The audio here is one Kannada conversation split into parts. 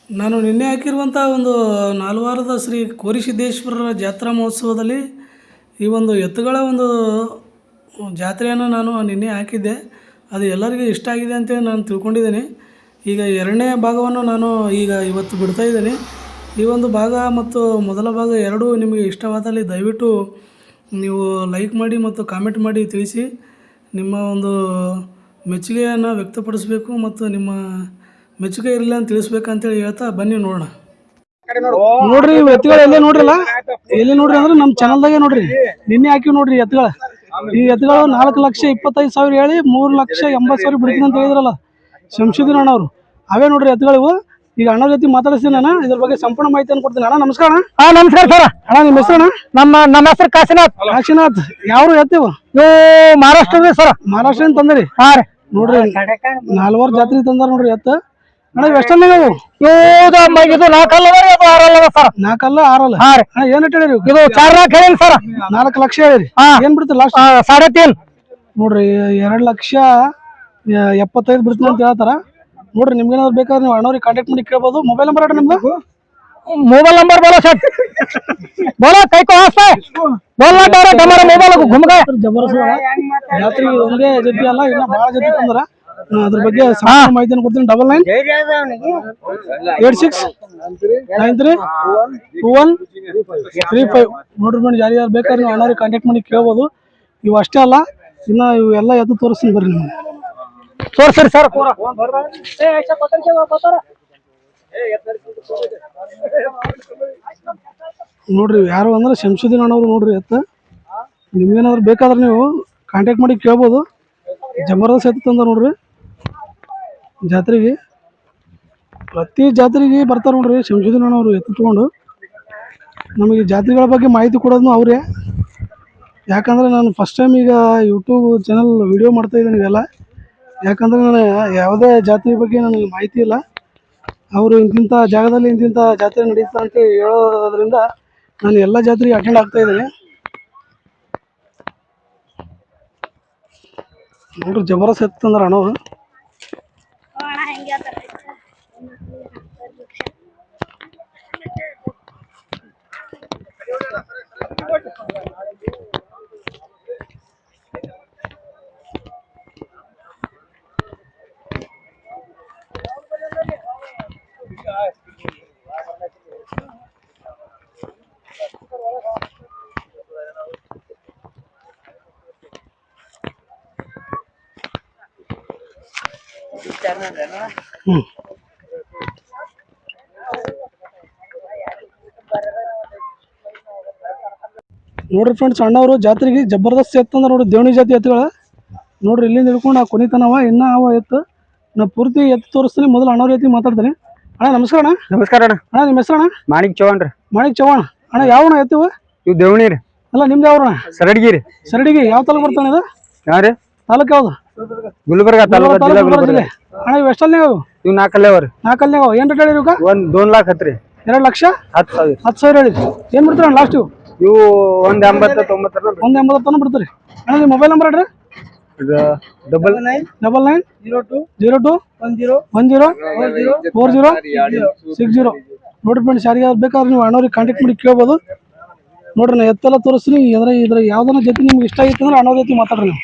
ನಾನು ನಿನ್ನೆ ಹಾಕಿರುವಂಥ ಒಂದು ನಾಲ್ವಾರದ ಶ್ರೀ ಕೋರಿಸಿದ್ದೇಶ್ವರರ ಜಾತ್ರಾ ಮಹೋತ್ಸವದಲ್ಲಿ ಈ ಒಂದು ಎತ್ತುಗಳ ಒಂದು ಜಾತ್ರೆಯನ್ನು ನಾನು ನಿನ್ನೆ ಹಾಕಿದ್ದೆ. ಅದು ಎಲ್ಲರಿಗೂ ಇಷ್ಟ ಆಗಿದೆ ಅಂತೇಳಿ ನಾನು ತಿಳ್ಕೊಂಡಿದ್ದೀನಿ. ಈಗ ಎರಡನೇ ಭಾಗವನ್ನು ನಾನು ಇವತ್ತು ಬಿಡ್ತಾ ಇದ್ದೀನಿ. ಈ ಒಂದು ಭಾಗ ಮತ್ತು ಮೊದಲ ಭಾಗ ಎರಡೂ ನಿಮಗೆ ಇಷ್ಟವಾದಲ್ಲಿ ದಯವಿಟ್ಟು ನೀವು ಲೈಕ್ ಮಾಡಿ ಮತ್ತು ಕಾಮೆಂಟ್ ಮಾಡಿ ತಿಳಿಸಿ. ನಿಮ್ಮ ಒಂದು ಮೆಚ್ಚುಗೆಯನ್ನು ವ್ಯಕ್ತಪಡಿಸಬೇಕು ಮತ್ತು ನಿಮ್ಮ ಮೆಚ್ಚುಗೆ ಇರಲಿ ಅಂತ ತಿಳಿಸ್ಬೇಕಂತೇಳಿ ಹೇಳ್ತಾ ಬನ್ನಿ ನೋಡೋಣ. ನೋಡ್ರಿ ಎತ್ತುಗಳು ಎಲ್ಲೇ ನೋಡ್ರಲ್ಲ, ಎಲ್ಲಿ ನೋಡ್ರಿ ಅಂದ್ರೆ ನಮ್ಮ ಚಾನಲ್ದಾಗೆ ನೋಡ್ರಿ, ನಿನ್ನೆ ಹಾಕಿವಿ ನೋಡ್ರಿ ಎತ್ತುಗಳು. ಈ ಎತ್ತುಗಳು 4,25,000 ಹೇಳಿ 3,80,000 ಬಿಡ್ತೀನಿ ಅಂತ ಹೇಳಿದ್ರಲ್ಲ ಶಂಶುದ್ದೀನ್ ಅಣ್ಣ ಅವರು. ಅವೇ ನೋಡ್ರಿ ಎತ್ತುಗಳು. ಈಗ ಅಣ್ಣ ಜೊತೆ ಮಾತಾಡಿಸ್ತೀನಿ ನಾನು, ಇದ್ರ ಬಗ್ಗೆ ಸಂಪೂರ್ಣ ಮಾಹಿತಿಯನ್ನು ಕೊಡ್ತೀನಿ. ಅಣ್ಣ ನಮಸ್ಕಾರ. ನಮಸ್ಕಾರ ಸರ್. ಅಣ್ಣ ನಿಮ್ಮ ಹೆಸರು? ನಮ್ಮ ಹೆಸರು ಕಾಶಿನಾಥ್. ಕಾಶಿನಾಥ್. ಯಾವ ಎತ್ತಿವು? ಇವು ಮಹಾರಾಷ್ಟ್ರ ಸರ್. ಮಹಾರಾಷ್ಟ್ರ ತಂದ್ರಿ? ಹಾ ರೀ. ನೋಡ್ರಿ 4 ಜಾತ್ರೆ ತಂದಾರ ನೋಡ್ರಿ ಎತ್ತ. ಅಣ್ಣ ಎಷ್ಟಲ್ಲ ನೀವು? ಇದು 4 ಅಲ್ಲ, ಇದು 6 ಅಲ್ಲ ಸರ್. 4 ಅಲ್ಲ 6 ಅಲ್ಲ. ಹಾ ರೀ. ಏನ್ ಹೇಳಿರಿ? ಇದು 4 ಹೇಳಿರಿ ಸರ್. 4 ಲಕ್ಷ ಹೇಳಿರಿ. ಏನ್ ಬಿಡ್ತೀರಿ ಲಾಸ್ಟ್? 3.5 ನೋಡ್ರಿ 2,75,000 ಬಿಡ್ತೀನಿ ಅಂತ ಹೇಳ್ತಾರ. ನೋಡ್ರಿ ನಿಮ್ಗೆ ಏನಾದ್ರು ಬೇಕಾದ್ರೆ ನೀವು ಅಣ್ಣವ್ರಿಗೆ ಕಾಂಟ್ಯಾಕ್ಟ್ ಮಾಡಿ ಕೇಳ್ಬೋದು. ಮೊಬೈಲ್ ನಂಬರ್ ಅಣ್ಣ ನಿಮ್ದು? मोबाइल नंबर बोलो सर. बोलो कई को आस्ते बोलना डायरेक्ट हमारे मोबाइल को घूम गए. ಜಬರ್ದಸ್ತ್ ಜಾತ್ರೆ ಒಂದೇ ಜೊತೆ ಅಲ್ಲ, ಇನ್ನ ಭಾಳ ಜೊತೆ ತಂದ್ರ ಅದ್ರ ಬಗ್ಗೆ ಸಂಪೂರ್ಣ ಮಾಹಿತಿಯನ್ನು ಕೊಡ್ತೀನಿ. 9986932135 ನೋಡ್ರಿ ಬನ್ನಿ. ಯಾರ್ಯಾರು ಬೇಕಾದ್ರೆ ನೀವು ಅಣ್ಣವ್ರಿಗೆ ಕಾಂಟ್ಯಾಕ್ಟ್ ಮಾಡಿ ಕೇಳ್ಬೋದು. ಇವು ಅಷ್ಟೇ ಅಲ್ಲ, ಇನ್ನ ಇವು ಎಲ್ಲ ಎದ್ದು ತೋರಿಸ್ತೀನಿ ಬರ್ರಿ ನಿಮ್ಗೆ. ತೋರ್ಸ್ರಿ ಸರ್. ನೋಡ್ರಿ ಯಾರು ಅಂದ್ರೆ ಶಂಶುದ್ದೀನ್ ಅಣ್ಣವ್ರು ನೋಡ್ರಿ ಎತ್ತ. ನಿಮ್ಗೇನಾದ್ರು ಬೇಕಾದ್ರೆ ನೀವು ಕಾಂಟ್ಯಾಕ್ಟ್ ಮಾಡಿ ಕೇಳ್ಬೋದು. ಜಬರ್ದಸ್ತ್ ಎತ್ತು ತಂದ ನೋಡ್ರಿ ಜಾತ್ರೆಗೆ. ಪ್ರತಿ ಜಾತ್ರೆಗೆ ಬರ್ತಾರೆ ನೋಡ್ರಿ ಶಂಶುದ್ದೀನ್ ಅಣ್ಣವ್ರು ಎತ್ತು ತೊಗೊಂಡು. ನಮಗೆ ಜಾತ್ರೆಗಳ ಬಗ್ಗೆ ಮಾಹಿತಿ ಕೊಡೋದು ಅವರೇ. ಯಾಕಂದ್ರೆ ನಾನು ಫಸ್ಟ್ ಟೈಮ್ ಈಗ ಯೂಟ್ಯೂಬ್ ಚಾನಲ್ ವಿಡಿಯೋ ಮಾಡ್ತಾ ಇದ್ದೀನಿ ಇವೆಲ್ಲ. ಯಾಕಂದ್ರೆ ನಾನು ಯಾವುದೇ ಜಾತಿ ಬಗ್ಗೆ ನನಗೆ ಮಾಹಿತಿ ಇಲ್ಲ. ಅವರು ಇಂತಿಂಥ ಜಾಗದಲ್ಲಿ ಇಂತಿಂಥ ಜಾತ್ರೆ ನಡೀತಾ ಅಂತ ಹೇಳೋದ್ರಿಂದ ನಾನು ಎಲ್ಲ ಜಾತ್ರೆಗೆ ಅಟೆಂಡ್ ಆಗ್ತಾ ಇದ್ದೀನಿ. ನೋಡ್ರಿ ಜಬರ್ದಸ್ತ್ ಎತ್ತಂದ್ರೆ ಅಣ್ಣವ್ರು. ನೋಡ್ರಿ ಫ್ರೆಂಡ್ಸ್, ಅಣ್ಣವರು ಜಾತ್ರೆಗೆ ಜಬರ್ದಸ್ತ್ ಎತ್ತಂದ್ರೆ ನೋಡ್ರಿ ದೇವಣಿ ಜಾತಿ ಎತ್ತುಗಳ ನೋಡ್ರಿ. ಇಲ್ಲಿಂದ ಹಿಡ್ಕೊಂಡು ಆ ಕೊನಿತನವ ಇನ್ನ ಅವ ಎತ್ತು. ನಾ ಪೂರ್ತಿ ಎತ್ತು ತೋರಿಸ್ತೀನಿ. ಮೊದಲು ಅಣ್ಣವ್ರ ಎತ್ತಿ ಮಾತಾಡ್ತೀನಿ. ಅಣ್ಣ ನಮಸ್ಕಾರ ಅಣ್ಣ. ನಮಸ್ಕಾರ ಅಣ್ಣ. ಅಣ್ಣ ನಿಮ್ಮ ಹೆಸರು? ಅಣ್ಣ ಮಾಣಿಕ್ ಚೌಹಾಣ್ ರೀ. ಮಾಣಿಕ್ ಚೌಹಾಣ್. ಅಣ್ಣ ಯಾವಣ್ಣ ಎತ್ತಿವ? ಇವು ದೇವಣಿ ರೀ. ಅಲ್ಲ ನಿಮ್ದು ಯಾವ್ರಣ? ಸರಡ್ಗಿ ರೀ. ಸರಡಿಗೆ ಯಾವ ತಾಲೂಕು ಬರ್ತಾನೆ ಇದು? ಯಾವ ರೀ ತಾಲೂಕು ಯಾವ್ದು? ಗುಲ್ಬರ್ಗ ತಾಲೂಕು ಜಿಲ್ಲಾ ಗುಲ್ಬರ್ಗ. ಅಣ್ಣ ಇವು ಎಷ್ಟಲ್ಲೇ ಅವು? ಇವು 4 ಅಲ್ಲೇ ಅವ್ರಿ. 4 ಅಲ್ಲೇ ಅವು. ಏನು ರೇಟ್ ಹೇಳಿರಿ ಇವಾಗ? 2,00,000 ಹತ್ರಿ. 2,10,000. 10,000. 10,000 ಹೇಳಿರಿ. ಏನು ಬಿಡ್ತೀರ ಲಾಸ್ಟ್ ಇವು? ಇವು 1,80,90 1,80 ತನಕ ಬಿಡ್ತೀರಿ. ಅಣ್ಣ ನಿಮ್ಮ ಮೊಬೈಲ್ ನಂಬರ್ ಹೇಳ್ರಿ. ಇದು 9902104060. ನೋಡ್ರಿ ಫ್ರೆಂಡ್ಸ್, ಯಾರಿಗಾದ್ರು ಬೇಕಾದ್ರೆ ನೀವು ಅಣ್ಣವ್ರಿಗೆ ಕಾಂಟ್ಯಾಕ್ಟ್ ಮಾಡಿ ಕೇಳ್ಬೋದು. ನೋಡ್ರಿ ನಾ ಎತ್ತೆಲ್ಲ ತೋರಿಸ್ತೀನಿ. ಇದ್ರ ಯಾವ್ದಾನ ಜೊತೆ ನಿಮ್ಗೆ ಇಷ್ಟ ಆಗಿತ್ತು ಅಂದ್ರೆ ಅಣ್ಣವ್ರ ಜೊತೆ ಮಾತಾಡ್ರಿ ನೀವು.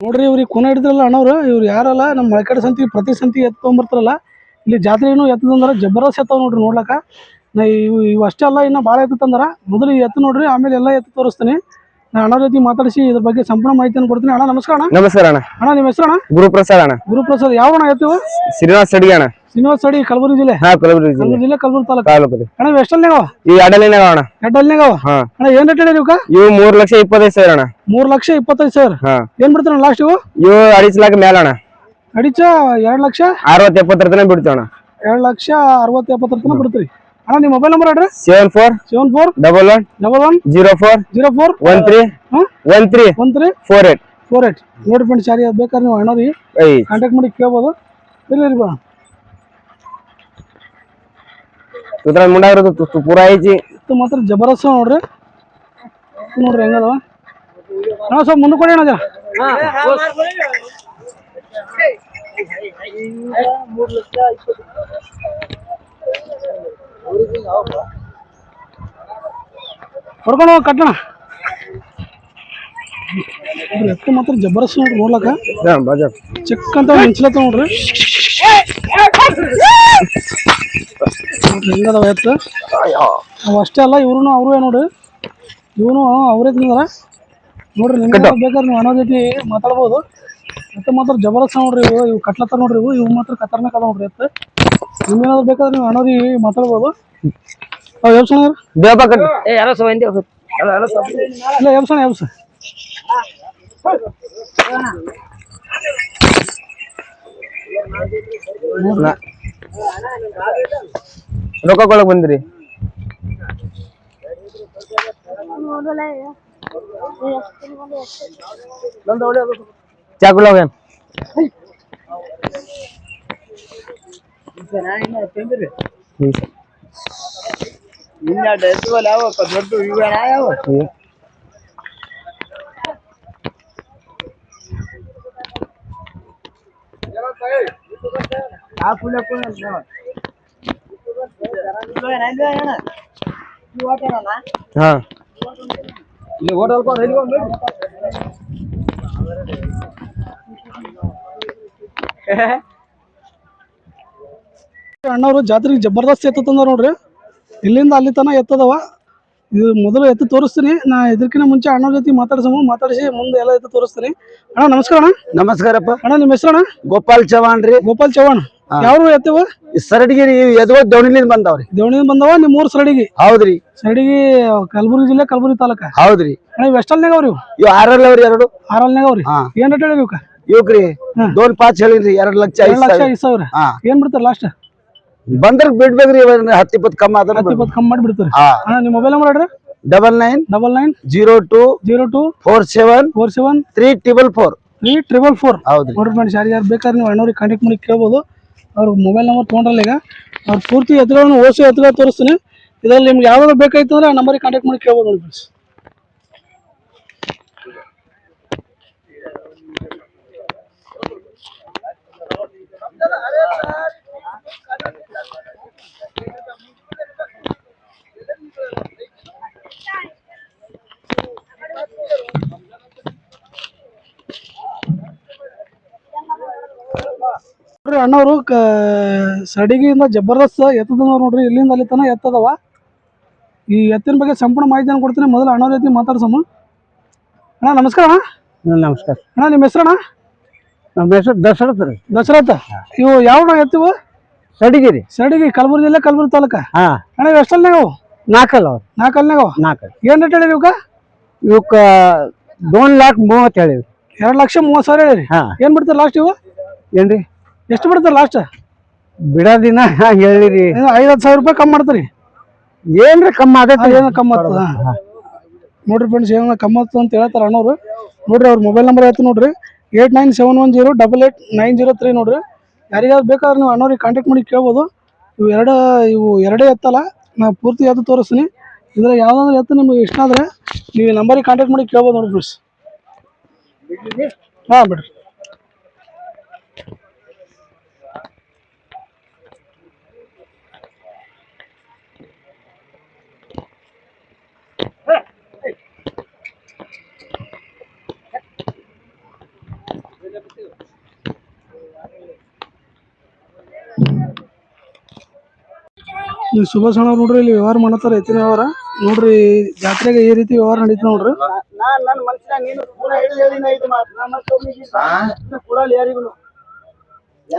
ನೋಡ್ರಿ ಇವ್ರಿಗೆ ಕೊನೆ ಹಿಡಿದ್ರಲ್ಲ ಅಣ್ಣವ್ರು. ಇವ್ರು ಯಾರಲ್ಲ, ನಮ್ಮ ಮಳಕಡೆ ಸಂತಿ ಪ್ರತಿ ಸಂತಿ ಎತ್ಕೊಂಡ್ಬರ್ತಾರಲ್ಲ ಇಲ್ಲಿ ಜಾತ್ರೆನೂ ಎತ್ತದಂದ್ರೆ ಜಬರ್ದಸ್ತ್ ಎತ್ತವ ನೋಡ್ರಿ ನೋಡ್ಲಕ್ಕ. ನಾ ಇವು ಅಷ್ಟೇ ಅಲ್ಲ, ಇನ್ನು ಭಾಳ ಎತ್ತಂದ್ರೆ ಮೊದಲು ಈ ಎತ್ತು ನೋಡ್ರಿ, ಆಮೇಲೆ ಎಲ್ಲ ಎತ್ತು ತೋರಿಸ್ತೀನಿ. ನಾ ಅಣ್ಣ ಜೊತೆ ಮಾತಾಡಿಸಿ ಇದ್ರ ಬಗ್ಗೆ ಸಂಪೂರ್ಣ ಮಾಹಿತಿಯನ್ನು ಕೊಡ್ತೀನಿ. ಅಣ್ಣ ನಮಸ್ಕಾರ ಅಣ್ಣ. ನಮಸ್ಕಾರ ಅಣ್ಣ. ಅಣ್ಣ ನಿಮ್ಮ ಹೆಸರು ಅಣ್ಣ? ಗುರುಪ್ರಸಾದ್ ಅಣ್ಣ. ಗುರುಪ್ರಸಾದ್. ಯಾವ ಅಣ್ಣ ಎತ್ತು? ಶ್ರೀನಿವಾಸ್ ಅಡಿಗೆ ಅಣ್ಣ. ಶ್ರೀನಿವಾಸ್ ಅಡಿ, ಕಲಬುರಗಿ ಜಿಲ್ಲೆ. ಹಾ, ಕಲಬುರಗಿ ಜಿಲ್ಲೆ ಕಲಬುರಗಿ ತಾಲೂಕು. ಅಣ್ಣ ಇವು ಎಷ್ಟಲ್ಲಿನಾವ? ಈ ಅಡಲಿನಾಗ ಅಣ್ಣ. ಎಡ್ಡಲ್ಲಿನಾವ? ಹಾ ಅಣ್ಣ ಏನ್ ರೇಟ್ ಹೇಳಿ ಇವಕ್ಕ? ಇವು 3,25,000 ಅಣ್ಣ. 3,25,000. ಹಾ, ಏನ್ ಬಿಡ್ತಾರ ಲಾಸ್ಟ್ ಇವು? ಇವು 2.5 ಲಕ್ಷ ಮೇಲ ಅಣ್ಣ. ಅಡಿಚ 2,60,000 60-70 ತನಕ ಬಿಡ್ತೀವಿ ಅಣ್ಣ. 2,60,70 ತನಕ ಬಿಡ್ತೀರಿ. ಅಣ್ಣ ನಿಮ್ಮ ಮೊಬೈಲ್ ನಂಬರ್ ಅಡ್ರಿ? 74111104131348 ನೋಡಿ ಫ್ರೆಂಡ್ಸ್, ಯಾರು ಬೇಕಾದ್ರೆ ನೀವು ಅಣ್ಣವ್ರಿಗೆ ಕಾಂಟ್ಯಾಕ್ಟ್ ಮಾಡಿ ಕೇಳ್ಬೋದು. ಇರ್ಲಿ ಬಾ ತುದ್ರ ಮುಂಡಾಗಿರೋದು ಪೂರಾ ಐತಿ. ಇದು ಮಾತ್ರ ಜಬರ್ದಸ್ತ್ ನೋಡ್ರಿ. ನೋಡ್ರಿ ಹೆಂಗದವ ಅಣ್ಣ. ಸ್ವಲ್ಪ ಮುಂದೆ ಕೊಡಿ ಅಣ್ಣ. ಹೊಡ್ಕೊಂಡು ಹೋಗಿ ಕಟ್ಟಣ. ಎತ್ತು ಮಾತ್ರ ಜಬರ್ದಸ್ತ್ ನೋಡ್ರಿ ನೋಡ್ಲಕ್ಕ. ಚೆಕ್ ಅಂತ ಮಿಂಚ್ಲತ್ತ ನೋಡ್ರಿ. ಹೆಂಗದವ ಎತ್ತು. ಅವು ಅಷ್ಟೇ ಅಲ್ಲ, ಇವ್ರು ಅವರು ನೋಡ್ರಿ, ಇವನು ಅವರೇ ತಿಂದಾರ ನೋಡ್ರಿ. ನಿಮ್ಗೆ ಬೇಕಾದ್ರೆ ನೀವು ಅನ್ನೋ ಜೊತೆ ಮಾತಾಡ್ಬೋದು. ಎತ್ತು ಮಾತ್ರ ಜಬರ್ದಸ್ತ್ ನೋಡ್ರಿ. ಇವು ಕಟ್ಲತ್ತಾರ ನೋಡ್ರಿ. ಇವು ಮಾತ್ರ ಖತರ್ನಾಕ್ ಅದ ನೋಡ್ರಿ ಎತ್ತು. ನಿಮ್ಗೇನಾದ್ರು ಬೇಕಾದ್ರೆ ನೀವು ಅನ್ನೋರಿಗೆ ಮಾತಾಡ್ಬೋದು. ಅವ್ ಎಬ್ಸಣ ಇಲ್ಲ, ಎಬ್ಸಣ ಎಬ್ಸ. ರೊಕ್ಕ ಕೊಳಕ್ ಬಂದ್ರಿ. ಚಾಕುಲ ಹಾ ಅಣ್ಣವ್ರು ಜಾತ್ರೆಗೆ ಜಬರ್ದಸ್ತ್ ಎತ್ತು ತಂದ ನೋಡ್ರಿ. ಇಲ್ಲಿಂದ ಅಲ್ಲಿ ತನ ಎತ್ತದವ. ಇದು ಮೊದಲು ಎತ್ತು ತೋರಿಸ್ತೀನಿ. ನಾ ಇದಕ್ಕಿಂತ ಮುಂಚೆ ಅಣ್ಣವ್ರ ಜೊತೆ ಮಾತಾಡಿಸಿ ಮುಂದೆ ಎಲ್ಲ ಎತ್ತು ತೋರಿಸ್ತೀನಿ. ಅಣ್ಣ ನಮಸ್ಕಾರ ಅಣ್ಣ. ನಮಸ್ಕಾರಪ್ಪ. ಅಣ್ಣ ನಿಮ್ಮ ಹೆಸರು ಅಣ್ಣ? ಗೋಪಾಲ್ ಚವಾಣ್ ರೀ. ಗೋಪಾಲ್ ಚವಾಣ್. ಯಾವ ಎತ್ತವ? ಸರಡಿಗಿರಿ ಎದುರು ದೌಣಿಲಿಂದ ಬಂದಾವ್ರಿ. ದೇವಣಿಯಿಂದ ಬಂದವ. ನಿಮ್ಮ ಊರು ಸರಡಿಗಿ? ಹೌದ್ರಿ. ಸರಡಿಗಿ ಕಲಬುರಗಿ ಜಿಲ್ಲೆ, ಕಲಬುರಗಿ ತಾಲೂಕ. ಹೌದ್ರಿ. ಅಣ್ಣ ಇವು ಎಷ್ಟಲ್ನಾಗ ಅವ್ರಿ? ಇವ್ 6 ಅವ್ರಿ. 2 6ಲ್ನಾಗ ಅವ್ರಿ. ಏನ್ ರೇಟ್ ಹೇಳಿ ಇವಕ್ಕ? ಇವಕ್ರಿ 2.5 ಹೇಳಿರಿ. 2,05,000. ಹಾ, ಏನ್ ಬಿಡ್ತಾರ ಲಾಸ್ಟ್? ಬಂದ್ರ ಬಿಡ್ಬೇಕ್ರಿ. 10-20 ಕಮ್ಮಿ ಆದ್ರೆ 10-20 ಕಮ್ಮಿ ಮಾಡಿ ಬಿಡ್ತಾರೆ. ಹಾ. ಅಣ್ಣ ನಿಮ್ಮ ಮೊಬೈಲ್ ನಂಬರ್ ಅಡ್ರಿ? 990247347344. ಹೌದ್ರಿ. ನೋಡ್ರಿ ಫ್ರೆಂಡ್ಸ್, ಯಾರು ಬೇಕಾದ್ರೆ ನೀವು ಅಣ್ಣವ್ರಿಗೆ ಕಾಂಟ್ಯಾಕ್ಟ್ ಮಾಡಿ ಕೇಳ್ಬೋದು. ಅವ್ರ ಮೊಬೈಲ್ ನಂಬರ್ ತೊಗೊಂಡ್ರಲ್ಲ ಈಗ. ಅವ್ರ ಪೂರ್ತಿ ಎತ್ತುಗಳನ್ನು ಓಸು ಎತ್ತುಗಳು ತೋರಿಸ್ತೀನಿ. ಇದರಲ್ಲಿ ನಿಮ್ಗೆ ಯಾವ್ದಾದ್ರು ಬೇಕಾಯ್ತು ಅಂದ್ರೆ ಆ ನಂಬರಿಗೆ ಕಾಂಟ್ಯಾಕ್ಟ್ ಮಾಡಿ ಕೇಳ್ಬೋದು ನೋಡಿ ಫ್ರೆಂಡ್ಸ್. ನೋಡ್ರಿ ಅಣ್ಣವರು ಸಡಿಗೆಯಿಂದ ಜಬರ್ದಸ್ತ್ ಎತ್ತದವ ನೋಡ್ರಿ. ಇಲ್ಲಿಂದ ಅಲ್ಲಿ ತನ ಎತ್ತದವ. ಈ ಎತ್ತಿನ ಬಗ್ಗೆ ಸಂಪೂರ್ಣ ಮಾಹಿತಿಯನ್ನು ಕೊಡ್ತೀನಿ. ಮೊದಲು ಅಣ್ಣವ್ರ ಜೊತೆ ಮಾತಾಡ್ಸಮ್ಮ. ಅಣ್ಣ ನಮಸ್ಕಾರ ಅಣ್ಣ. ನಮಸ್ಕಾರ ಅಣ್ಣ ನಿಮ್ಮ ಹೆಸರು ಅಣ್ಣ? ನಮ್ಮ ಹೆಸರು ದಶರಥ ರೀ. ದಶರಥ. ಇವು ಯಾವ ಎತ್ತಿವು? ಸಡಿಗಿರಿ. ಸಡಿಗಿ, ಕಲಬುರಗಿ ಜಿಲ್ಲೆ, ಕಲಬುರಗಿ ತಾಲೂಕ. ಹಾ. ಅಣ್ಣ ಇವು ಎಷ್ಟಲ್ನಾಗ ಅವು? 4 ಅವ್ರಿ. 4 ಏನ್ ರೇಟ್ ಹೇಳಿರಿ ಇವಕ್ಕ? ಇವಕ್ಕ 2,30,000 ಹೇಳಿವಿ. 2,30,000 ಹೇಳಿರಿ. ಏನ್ ಬಿಡ್ತಾರೆ ಲಾಸ್ಟ್ ಇವು? ಏನ್ರಿ ಎಷ್ಟು ಬಿಡ್ತಾರೆ ಲಾಸ್ಟ್? ಬಿಡೋದಿನ ಹೇಳಿರಿ. 5,000 ರೂಪಾಯಿ ಕಮ್ಮಿ ಮಾಡ್ತೀರಿ. ಏನ್ರಿ ಕಮ್ಮಿ ಆಗತ್ತೆ? ಏನೋ ಕಮ್ಮಿ ಆಗ್ತದ ನೋಡ್ರಿ ಫ್ರೆಂಡ್ಸ್. ಏನೋ ಕಮ್ಮಿ ಆಗ್ತದ ಅಂತ ಹೇಳ್ತಾರೆ ಅಣ್ಣವ್ರು. ನೋಡ್ರಿ ಅವ್ರ ಮೊಬೈಲ್ ನಂಬರ್ ಹೇಳ್ತೀನಿ ನೋಡ್ರಿ. 8971088903 ನೋಡ್ರಿ. ಯಾರಿಗಾದ್ರು ಬೇಕಾದ್ರೆ ನೀವು ಅಣ್ಣವ್ರಿಗೆ ಕಾಂಟ್ಯಾಕ್ಟ್ ಮಾಡಿ ಕೇಳ್ಬೋದು. ಇವು ಎರಡೇ ಎತ್ತಲ್ಲ, ನಾ ಪೂರ್ತಿ ಎತ್ತು ತೋರಿಸ್ತೀನಿ. ಇದ್ರಾಗ ಯಾವ್ದಾದ್ರು ಎತ್ತು ನಿಮ್ಗೆ ಇಷ್ಟ ಆದರೆ ನೀವು ನಂಬರಿಗೆ ಕಾಂಟ್ಯಾಕ್ಟ್ ಮಾಡಿ ಕೇಳ್ಬೋದು ನೋಡಿ ಫ್ರೆಂಡ್ಸ್. ಹಾಂ ಬಿಡ್ರಿ. ನೀವು ಸುಭಾಷ್ ಅಣ್ಣ ನೋಡ್ರಿ ಇಲ್ಲಿ ವ್ಯವಹಾರ ಮಾಡತ್ತಾರ ಎತ್ತಿನ ವ್ಯವಹಾರ ನೋಡ್ರಿ ಜಾತ್ರೆಗೆ ಈ ರೀತಿ ವ್ಯವಹಾರ ನಡೀತು ನೋಡ್ರಿ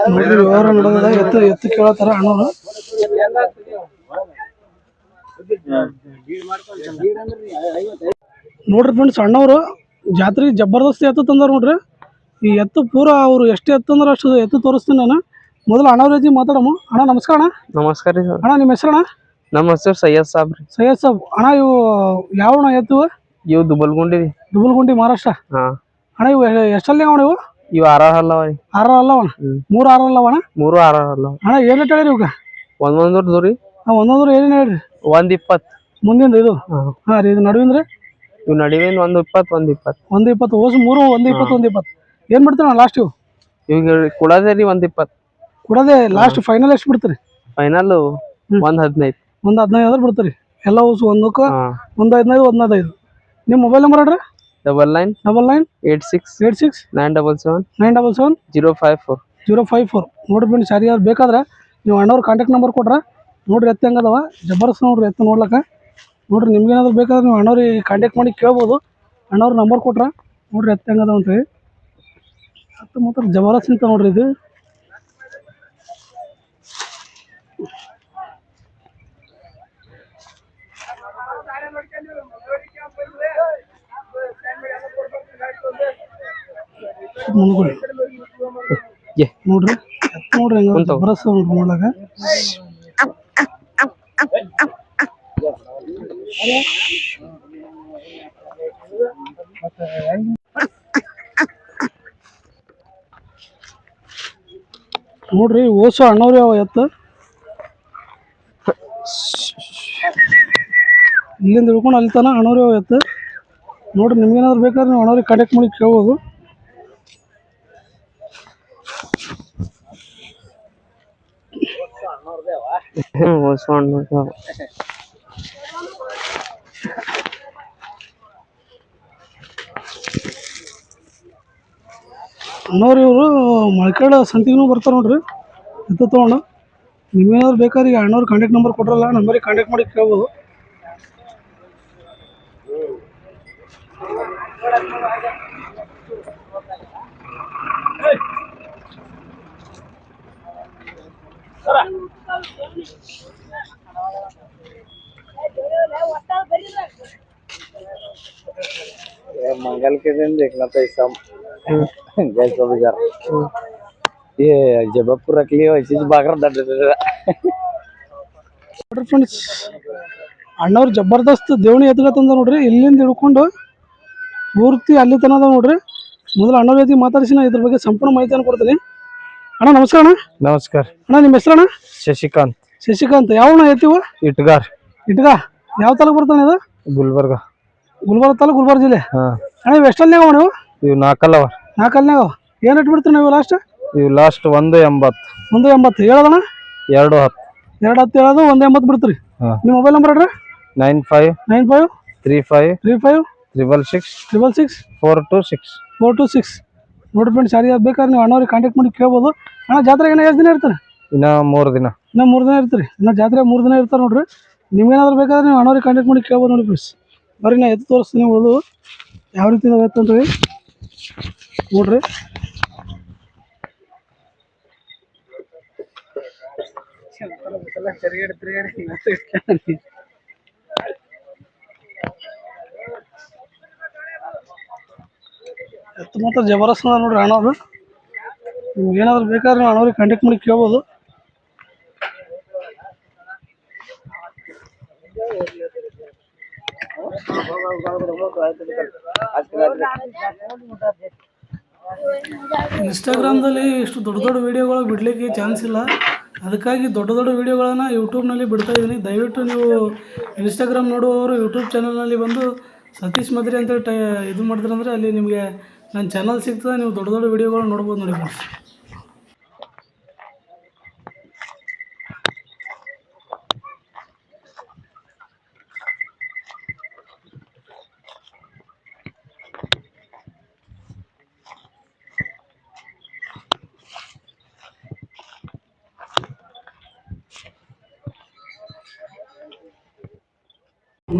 ನೋಡ್ರಿ ವ್ಯವಹಾರ ನಡೆದ ಎತ್ತು ಎತ್ತು ಕೇಳತ್ತಾರ ಅಣ್ಣವ್ರು ನೋಡ್ರಿ ಫ್ರೆಂಡ್ಸ್ ಅಣ್ಣವ್ರು ಜಾತ್ರೆಗೆ ಜಬರ್ದಸ್ತ್ ಎತ್ತು ತಂದಾರ ನೋಡ್ರಿ ಈ ಎತ್ತು ಪೂರ ಅವ್ರು ಎಷ್ಟು ಎತ್ತು ಅಂದ್ರೆ ಅಷ್ಟು ಎತ್ತು ತೋರಿಸ್ತೀನಿ ನಾನು ಮೊದಲು ಅಣ್ಣವ್ರ ಜೊತೆ ಮಾತಾಡಮ್ಮ ಅಣ್ಣ ನಮಸ್ಕಾರ ಅಣ್ಣ ನಮಸ್ಕಾರ ರೀ ಸರ್. ಅಣ್ಣ ನಿಮ್ಮ ಹೆಸರು ಅಣ್ಣ ನಮ್ಮ ಹೆಸರು ಸೈಯದ್ ಸಾಬ್ ರೀ. ಸೈಯದ್ ಸಾಬ್ ಅಣ್ಣ ಇವು ಯಾವ ಅಣ್ಣ ಎತ್ತು ಇವು ದುಬಲ್ಗುಂಡಿ ರೀ. ದುಬಲ್ಗುಂಡಿ ಮಹಾರಾಷ್ಟ್ರ ಹಾ ಅಣ್ಣ ಇವು ಎಷ್ಟಲ್ಲಿ ಅಣ್ಣ ಇವು ಇವು 6 ಅಲ್ಲವ ರೀ. 6 ಅಲ್ಲವ ಅಣ್ಣ 3 6 ಅಲ್ಲವ ಅಣ್ಣ 3 6 ಅಲ್ಲವ. ಅಣ್ಣ ಏನು ರೇಟ್ ಹೇಳಿರಿ ಇವಾಗ ಒಂದೊಂದು ರೀ. ಒಂದೊಂದು ಏನೇನು ಹೇಳ್ರಿ 120. ಮುಂದಿಂದ ಇದು ಹಾಂ ರೀ ಇದು ನಡುವಿಂದ್ರಿ ಇವು ನಡುವಿನ 120 120 ಓಸು 3 120 120 ಏನು ಬಿಡ್ತೀರಣ್ಣ ಲಾಸ್ಟ್ ಇವು ಇವಾಗ ಕೊಡೋದೇ ರೀ 120. ಕೊಡೋದೇ ಲಾಸ್ಟ್ ಫೈನಲ್ ಎಷ್ಟು ಬಿಡ್ತೀರಿ ಫೈನಲ್ 115. ಒಂದು 15 ಆದ್ರೆ ಬಿಡ್ತೀರಿ ಎಲ್ಲ ಓಸು ಒಂದಕ್ಕೆ ಹಾ 115 115 ನಿಮ್ಮ ಮೊಬೈಲ್ ನಂಬರ್ ಹೇಳ್ರಿ 99 86 86 977 977 054. 054 ನೋಡ್ರಿ ಫ್ರೆಂಡ್ಸ್ ಯಾರು ಬೇಕಾದ್ರೆ ನೀವು ಅಣ್ಣವ್ರ ಕಾಂಟ್ಯಾಕ್ಟ್ ನಂಬರ್ ಕೊಟ್ರೆ ನೋಡ್ರಿ ಎತ್ತು ಹೆಂಗದವ ಜಬರ್ದಸ್ತ್ ನೋಡ್ರಿ ಎತ್ತು ನೋಡ್ಲಕ್ಕ ನೋಡ್ರಿ ನಿಮ್ಗೇನಾದ್ರು ಬೇಕಾದ್ರೆ ನೀವು ಅಣ್ಣವ್ರಿಗೆ ಕಾಂಟ್ಯಾಕ್ಟ್ ಮಾಡಿ ಕೇಳ್ಬೋದು ಅಣ್ಣವ್ರ ನಂಬರ್ ಕೊಟ್ರೆ ನೋಡ್ರಿ ಎತ್ತು ಹೆಂಗದವ ಅಂತೇಳಿ ಎತ್ತು ಮಾತ್ರ ಜಬರ್ದಸ್ತ್ ನಿಂತ ನೋಡ್ರಿ ಇದು ಮುಂದ್ಗೊಳ್ಳಿ. ನೋಡ್ರಿ ಎತ್ತು ನೋಡ್ರಿ ಹೆಂಗ ಜಬರ್ದಸ್ತ್ ನೋಡ್ರಿ ನೋಡ್ಲಾಕ ನೋಡ್ರಿ ಓಸು ಅಣ್ಣವ್ರಿ ಅವ ಎತ್ತು ಇಲ್ಲಿಂದ ಹಿಡ್ಕೊಂಡು ಅಲ್ಲಿ ತನ ಅಣ್ಣವ್ರಿ ಅವ ಎತ್ತು ನೋಡ್ರಿ ನಿಮ್ಗೇನಾದ್ರು ಬೇಕಾದ್ರೆ ನೀವು ಅಣ್ಣವ್ರಿಗೆ ಕಾಂಟ್ಯಾಕ್ಟ್ ಮಾಡಿ ಕೇಳ್ಬೋದು ಅಣ್ಣವ್ರು ಇವರು ಮಳಕೇಡ ಸಂತಿಗೂ ಬರ್ತಾರೆ ನೋಡ್ರಿ ಎತ್ತು ತೊಗೊಂಡು ನಿಮ್ಗೇನಾದ್ರು ಬೇಕಾದ್ರೆ ಈಗ ಅಣ್ಣವ್ರ ಕಾಂಟ್ಯಾಕ್ಟ್ ನಂಬರ್ ಕೊಟ್ರಲ್ಲ ನಂಬರಿಗೆ ಕಾಂಟ್ಯಾಕ್ಟ್ ಮಾಡಿ ಕೇಳ್ಬೋದು मंगल के दिन देखना था इस गैस को बाजार ये जबलपुर रख लिया इसी बागर दर्द ನೋಡ್ರಿ ಫ್ರೆಂಡ್ಸ್ ಅಣ್ಣವ್ರು ಜಬರ್ದಸ್ತ್ ದೇವಣಿ ಎತ್ಕೊತಂದ ನೋಡ್ರಿ ಇಲ್ಲಿಂದ ಹಿಡ್ಕೊಂಡು ಪೂರ್ತಿ ಅಲ್ಲಿ ತನದ ನೋಡ್ರಿ ಮೊದಲು ಅಣ್ಣವ್ರ ಜೊತೆ ಮಾತಾಡಿಸಿ ನಾ ಇದ್ರ ಬಗ್ಗೆ ಸಂಪೂರ್ಣ ಮಾಹಿತಿಯನ್ನು ಕೊಡ್ತೀನಿ ಅಣ್ಣ ನಮಸ್ಕಾರ ಅಣ್ಣ ನಮಸ್ಕಾರ ಅಣ್ಣ ನಿಮ್ಮ ಹೆಸರು ಅಣ್ಣ ಶಶಿಕಾಂತ್ ಶಶಿಕಾಂತ್ ಯಾವ ಅಣ್ಣ ಎತ್ತಿವು ಇಟ್ಗಾರ್ ಇಟ್ಗ ಯಾವ ತಾಲೂಕು ಬರ್ತಾನೆ ಇದು ಗುಲ್ಬರ್ಗ. ಗುಲ್ಬರ್ಗ ತಾಲೂಕು ಗುಲ್ಬರ್ಗ ಜಿಲ್ಲೆ ಹಾ ಅಣ್ಣ ಇವು ಎಷ್ಟಲ್ನಾಗ ನೀವು ಇವು 4 ಅಲ್ಲವ. 4 ಅಲ್ನಾಗ ಏನು ರೇಟ್ ಬಿಡ್ತೀರಿ ನೀವು ಲಾಸ್ಟ್ ಇವು ಲಾಸ್ಟ್ 180. 180 ಹೇಳೋದಣ್ಣ 210. 210 ಹೇಳೋದು 180 ಬಿಡ್ತೀರಿ ಹಾ. ನಿಮ್ಮ ಮೊಬೈಲ್ ನಂಬರ್ ಹೇಳ್ರಿ 95 95 35 35 666 666 426. 426 ನೋಡಿ ಫ್ರೆಂಡ್ಸ್ ಯಾರಿಗೆ ಬೇಕಾದ್ರೆ ನೀವು ಅಣ್ಣವ್ರಿಗೆ ಕಾಂಟ್ಯಾಕ್ಟ್ ಮಾಡಿ ಕೇಳ್ಬೋದು ಅಣ್ಣ ಜಾತ್ರೆಗೆ ಇನ್ನೂ ಎಷ್ಟು ದಿನ ಇರ್ತಾರೆ ಇನ್ನ 3 ದಿನ. ಇನ್ನೂ 3 ದಿನ ಇರ್ತೀರಿ ಇನ್ನು ಜಾತ್ರೆ 3 ದಿನ ಇರ್ತಾರೆ ನೋಡ್ರಿ ನಿಮ್ಗೇನಾದ್ರು ಬೇಕಾದ್ರೆ ನೀವು ಅಣ್ಣವ್ರಿಗೆ ಕಾಂಟ್ಯಾಕ್ಟ್ ಮಾಡಿ ಕೇಳ್ಬೋದು ನೋಡಿ ಫ್ರೆಂಡ್ಸ್ ಬರ್ರಿ ನಾ ಎತ್ತು ತೋರಿಸ್ತೀನಿ ಉಳಿದು ಯಾವ ರೀತಿ ಇದಾವೆ ಎತ್ತು ಅಂತೇಳಿ ನೋಡ್ರಿ ಎತ್ತು ಮಾತ್ರ ಜಬರ್ದಸ್ತ್ ಅದ ನೋಡ್ರಿ ಅಣ್ಣವ್ರು ನಿಮ್ಗೆ ಏನಾದ್ರು ಬೇಕಾದ್ರೆ ನೀವು ಅಣ್ಣವ್ರಿಗೆ ಕಾಂಟ್ಯಾಕ್ಟ್ ಮಾಡಿ ಕೇಳ್ಬೋದು ಇನ್ಸ್ಟಾಗ್ರಾಮ್ದಲ್ಲಿ ಇಷ್ಟು ದೊಡ್ಡ ದೊಡ್ಡ ವೀಡಿಯೋಗಳು ಬಿಡಲಿಕ್ಕೆ ಚಾನ್ಸ್ ಇಲ್ಲ ಅದಕ್ಕಾಗಿ ದೊಡ್ಡ ದೊಡ್ಡ ವೀಡಿಯೋಗಳನ್ನು ಯೂಟ್ಯೂಬ್ನಲ್ಲಿ ಬಿಡ್ತಾ ಇದ್ದೀನಿ ದಯವಿಟ್ಟು ನೀವು ಇನ್ಸ್ಟಾಗ್ರಾಮ್ ನೋಡುವವರು ಯೂಟ್ಯೂಬ್ ಚಾನಲ್ನಲ್ಲಿ ಬಂದು ಸತೀಶ್ ಮದ್ರಿ ಅಂತೇಳಿ ಇದು ಮಾಡಿದ್ರಂದ್ರೆ ಅಲ್ಲಿ ನಿಮಗೆ ನನ್ನ ಚಾನಲ್ ಸಿಗ್ತದೆ ನೀವು ದೊಡ್ಡ ದೊಡ್ಡ ವೀಡಿಯೋಗಳು ನೋಡ್ಬೋದು ನೋಡಿ ಫ್ರೆಂಡ್ಸ್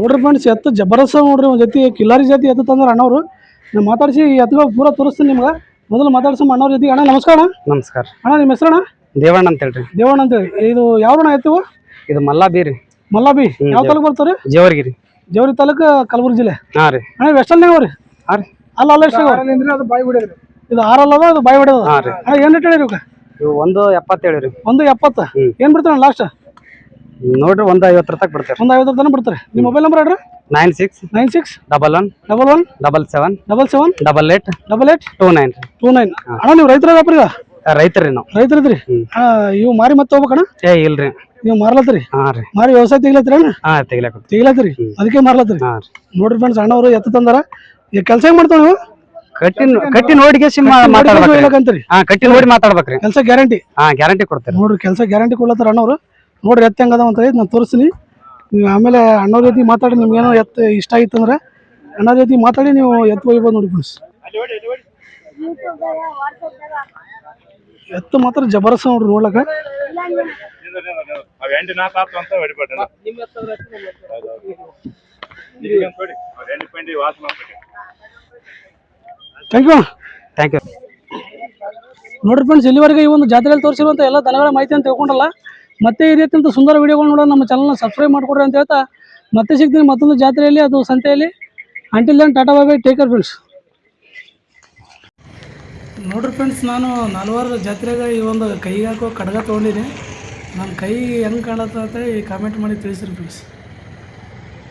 ನೋಡ್ರಿ ಫ್ರೆಂಡ್ಸ್ ಎತ್ತು ಜಬರ್ದಸ್ತ್ ನೋಡ್ರಿ ಒಂದು ಜೊತೆ ಕಿಲಾರಿ ಜಾತಿ ಎತ್ತು ತಂದ್ರೆ ಅಣ್ಣವರು ನಾನು ಮಾತಾಡಿಸಿ ಎತ್ತುಗಳು ಪೂರ ತೋರಿಸ್ತೀನಿ ನಿಮ್ಗೆ. ಮೊದಲು ಮಾತಾಡ್ಸೋ ಅಣ್ಣವ್ರ ಜೊತೆ. ಅಣ್ಣ ನಮಸ್ಕಾರ. ನಮಸ್ಕಾರ. ಅಣ್ಣ ನಿಮ್ಮ ಹೆಸರಣ್ಣ? ದೇವಣ್ಣ ಅಂತ ಹೇಳ್ರಿ. ದೇವಣ್ಣ ಅಂತೇಳಿ. ಇದು ಯಾವ್ರಣ್ಣ ಎತ್ತು? ಇದು ಮಲ್ಲಾಬಿ. ಮಲ್ಲಾಬಿ. ಯಾವ ತಾಲೂಕು ಬರ್ತಾರೆ? ಜೇವರ್ಗಿರಿ. ಜೇವರಿ ತಾಲೂಕು, ಕಲಬುರಗಿ ಜಿಲ್ಲೆ. ಹಾಂ ರೀ. ಅಣ್ಣ ವೆಸ್ಟಲ್ನಾಗ ಅವ್ರಿ? ಹಾಂ ರೀ. ಅಲ್ಲ ಎಷ್ಟು ಅದು ಬಾಯಿ ಬಿಡೋದು? ಇದು 6 ಅಲ್ಲದ, ಅದು ಬಾಯಿ ಬಿಡೋದು. ಹಾಂ ರೀ. ಅಣ್ಣ ಏನು ರೇಟ್ ಹೇಳಿರಿ ಇವಕ್ಕೆ? ಇವು 1.70 ರೀ. 1.70. ಏನು ಬಿಡ್ತಾರೆ ಲಾಸ್ಟ್? ನೋಡ್ರಿ 1.50 ತನಕ ಬಿಡ್ತಾರೆ. 1.50 ತನಕ ಬಿಡ್ತಾರೆ. ನಿಮ್ಮ ಮೊಬೈಲ್ ನಂಬರ್ ಹೇಳ್ರಿ? 96 11 11 77 77 88 29 29. ಅಣ್ಣ ನೀವು ರೈತರ ವ್ಯಾಪಾರಿಗ? ರೈತರಿ ನಾವು. ರೈತರಿದ್ರಿ? ಇವು ಮಾರಿ ಮತ್ತೆ ಹೋಗ್ಬೇಕಣ್ಣ? ಇಲ್ರಿ. ನೀವು ಮಾರ್ಲತ್ರಿ? ಹಾಂ ರೀ. ಮಾರಿ ವ್ಯವಸಾಯ ತೆಗಿಲತ್ರಿ ಅಣ್ಣ? ಹಾಂ ತೆಗಿಲಕ್ಕ. ತೆಗಿಲತ್ರಿ, ಅದಕ್ಕೆ ಮಾರ್ಲತ್ರಿ. ಹಾಂ ರೀ. ನೋಡ್ರಿ ಫ್ರೆಂಡ್ಸ್, ಅಣ್ಣವರು ಎತ್ತು ತಂದಾರ. ಈಗ ಕೆಲಸ ಹೆಂಗ್ ಮಾಡ್ತಾವ ನೀವು? ಕಟ್ಟಿ ನೋಡಿಗೆ ಮಾತಾಡ್ಬೇಕ್ರಿ. ಹಾಂ ಕಟ್ಟಿ ನೋಡಿ ಮಾತಾಡ್ಬೇಕ್ರಿ. ಕೆಲಸ ಗ್ಯಾರಂಟಿ? ಹಾಂ ಗ್ಯಾರಂಟಿ ಕೊಡ್ತಾರೆ. ನೋಡ್ರಿ ಕೆಲಸ ಗ್ಯಾರಂಟಿ ಕೊಡ್ಲತ್ತಾರ ಅಣ್ಣವರು. ನೋಡ್ರಿ ಎತ್ತು ಹೆಂಗದ ಅಂತ ಹೇಳಿ ನಾನು ತೋರಿಸ್ತೀನಿ. ನೀವು ಆಮೇಲೆ ಅಣ್ಣವ್ರ ಜೊತೆ ಮಾತಾಡಿ ನಿಮ್ಗೆ ಏನೋ ಎತ್ತು ಇಷ್ಟ ಆಗಿತ್ತು ಅಂದ್ರೆ ಅಣ್ಣವ್ರ ಜೊತೆ ಮಾತಾಡಿ ನೀವು ಎತ್ತು ಒಯ್ಬೋದು ನೋಡಿ ಫ್ರೆಂಡ್ಸ್. ಎತ್ತು ಮಾತ್ರ ಜಬರ್ದಸ್ತ್ ನೋಡ್ರಿ ನೋಡ್ಲಕ್ಕ. Thank you. Thank you. ನೋಡ್ರಿ ಫ್ರೆಂಡ್ಸ್, ಇಲ್ಲಿವರೆಗೆ ಈ ಒಂದು ಜಾತ್ರೆಯಲ್ಲಿ ತೋರಿಸಿರುವಂಥ ಎಲ್ಲ ದನಗಳ ಮಾಹಿತಿ ಅಂತ ತಿಳ್ಕೊಂಡಲ್ಲ. ಮತ್ತೆ ಈ ರೀತಿಯಂತ ಸುಂದರ ವಿಡಿಯೋಗಳು ನೋಡೋಣ ನಮ್ಮ ಚಾನಲ್ನ ಸಬ್ಸ್ಕ್ರೈಬ್ ಮಾಡಿಕೊಡ್ರಿ ಅಂತ ಹೇಳ್ತಾ ಮತ್ತೆ ಸಿಗ್ತೀನಿ ಮತ್ತೊಂದು ಜಾತ್ರೆಯಲ್ಲಿ, ಅದು ಸಂತೆಯಲ್ಲಿ. Until then tata bye bye, take care friends. ನೋಡ್ರಿ ಫ್ರೆಂಡ್ಸ್, ನಾನು 4 ವಾರದ ಜಾತ್ರೆಗೆ ಈ ಒಂದು ಕೈಗೆ ಹಾಕೋ ಕಡ್ಗ ತೊಗೊಂಡಿನಿ. ನನ್ನ ಕೈ ಹೆಂಗೆ ಕಾಣತ್ತೆ ಅಂತ ಕಾಮೆಂಟ್ ಮಾಡಿ ತಿಳಿಸಿರಿ ಫ್ರೆಂಡ್ಸ್.